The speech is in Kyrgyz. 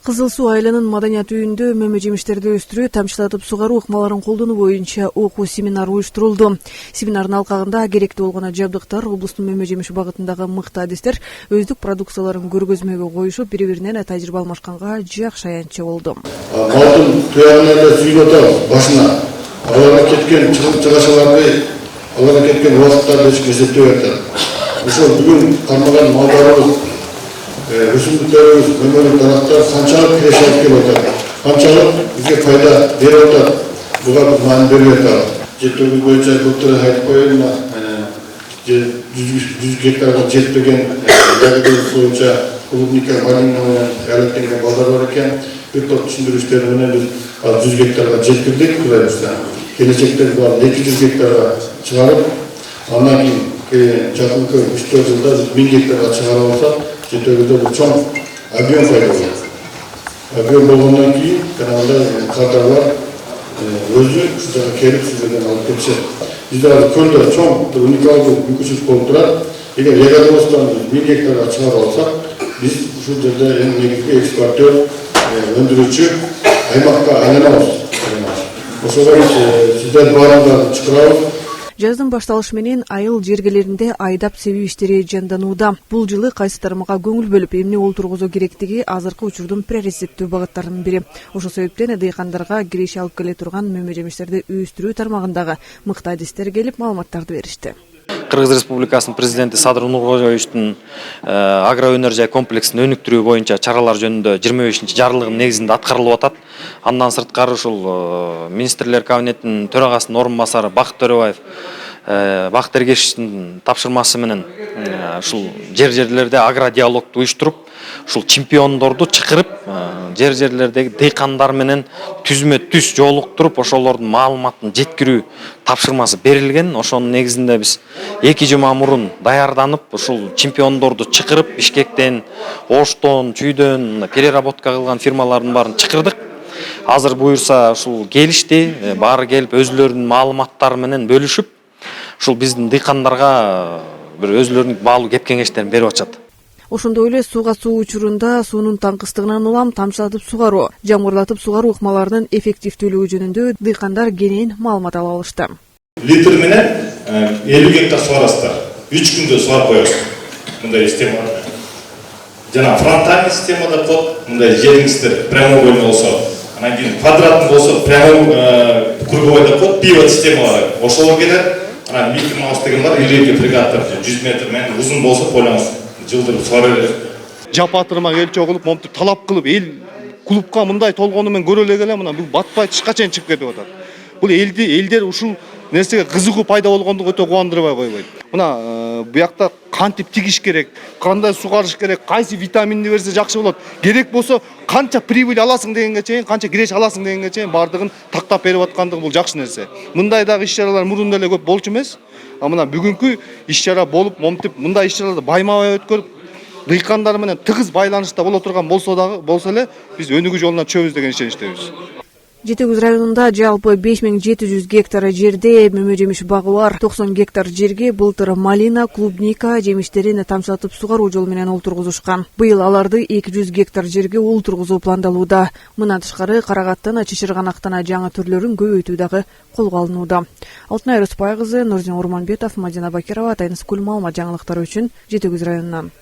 Кызыл Суу айылынын маданият үйүндө мөмө жемиштерди өстүрүү, тамчылатып сугаруу ыкмаларын колдонуу боюнча окуу семинар уюштурулду. Семинардын алкагында керектүү болгон жабдыктар, облустун мөмө жемиш багытындагы мыкты адистер өздүк продукцияларын көргөзмөгө коюшуп, бири-биринен тажрыйба алмашканга жакшы аянтчы болду. Малдын туягына эле сүйүп атабыз башына. Аларга кеткен чыгашаларды, аларга кеткен убакыттарды эсептеп атат. Ошол бүгүн кармаган малдарыбыз, өсүмдүктөрүбүз, мөмөлүк дарактар канчалык киреше алып келип атат, канчалык бизге пайда берип атат, буга биз маани берип атабыз. Жетүүбүз боюнча былтыр айтып коеюн, 100 гектарга жетпеген ягодалык боюнча клубника, малина менен айлыктенген балдар бар экен. Бир топ түшүндүрүштөр менен биз 100 гектарга жеткирдик. Келечекте булар 200 гектарга чыгарып, андан кийин жакынкы 3-4 жылда 1000 гектарга чыгарып алсак, жетөбүздө бул чоң объем пайда болот. Объем болгондон кийин каналда кадрлар өзү ушуга келип сиздерден алып кетишет. Бизде азыр көлдө чоң уникалдуу мүмкүнчүлүк болуп турат. Эгер ягодоводствон 1000 гектарга чыгарып алсак, биз ушул жерде эң негизги экспортер, өндүрүүчү аймакка айланабыз. Ошого сиздер баардыгын чакырабыз. Жаздын башталышы менен айыл жергелеринде айдап себүү иштери жанданууда. Бул жылы кайсы тармакка көңүл бөлүп, эмне олтургузуу керектиги азыркы учурдун приоритеттүү багыттарынын бири. Ошол себептен дыйкандарга киреше алып келе турган мөмө жемиштерди өстүрүү тармагындагы мыкты адистер келип маалыматтарды беришти. Кыргыз Республикасынын президенти Садыр Нуркожоевичтин агроөнөр комплексин өнүктүрүү боюнча чаралар жөнүндө 25-чи жарлыгынын негизинде аткарылып атат. Андан сырткары ушул министрлер кабинетинин төрагасынын орун басары Бакыт Төрөбаев Бакыт Эргешевичтин тапшырмасы менен ушул жерлерде агродиалогду уюштуруп, ушул чемпиондорду чакырып, жерлердеги дыйкандар менен түзмө-түз жолуктуруп, ошолордун маалыматын жеткирүү тапшырмасы берилген. Ошонун негизинде биз 2 жума мурун даярданып, ушул чемпиондорду чакырып, Бишкектен, Оштон, Чүйдөн переработка кылган фирмалардын баарын чакырдык. Азыр буюрса ушул келишти, баары келип өзлөрүнүн маалыматтары менен бөлүшүп, ушул биздин дыйкандарга бир өзлөрүнүн баалуу кеп кеңештерин берип атышат. Ошондой эле сууга суу учурунда суунун таңкыстыгынан улам тамчылатып сугаруу, жамгырлатып сугаруу ыкмаларынын эффективдүүлүгү жөнүндө дыйкандар кенен маалымат ала алышты. Литр менен 50 гектар сугарасыздар. 3 күндө сугарып коесуз. Мындай система бар. Жана фронтальный системада код, мындай жериңиздер прямоугольный болсо, анан кийин квадратный болсо, прямой круговой код, пивот системалары. Ошолор келет. Анан микромаус деген бар, илгерки фрегаттар 100 метр менен узун болсо колоңуз жылдырып сугара берет. Жапатырма эл чогулуп, момтип талап кылып, эл клубка мындай толгону менен көрө эле келе, мына бул батпай тышка чейин чыгып кетип атат. Бул элдер ушул нерсеге кызыгуу пайда болгондугу өтө кубандырбай койбойт. Мына буякта кантип тигиш керек, кандай сугарыш керек, кайсы витаминди берсе жакшы болот, керек болсо канча прибыль аласың дегенге чейин, канча киреш аласың дегенге чейин баардыгын тактап берип аткандыгы бул жакшы нерсе. Мындай дагы иш-чаралар мурунда эле көп болчу эмес. Мына бүгүнкү иш-чара болуп, момтип мындай иш-чараларды байма-бай өткөрүп, дыйкандар менен тыгыз байланышта боло турган болсо эле биз өнүгүү жолуна түшөбүз деген ишеничтебиз. Жети Көз районунда жалпы 5700 гектар жерде мөмө жемиш багы бар. 90 гектар жерге былтыр малина, клубника жемиштерин тамчылатып сугаруу жолу менен олтургузушкан. Быйыл аларды 200 гектар жерге олтургузуу пландалууда. Мындан тышкары карагаттан, чычырганактан жаңы түрлөрүн көбөйтүү дагы колго алынууда. Алтынай Рыспай кызы, Нурзин Урманбетов, Мадина Бакирова, Тайныс Кул маалымат жаңылыктары үчүн Жети Көз районунан.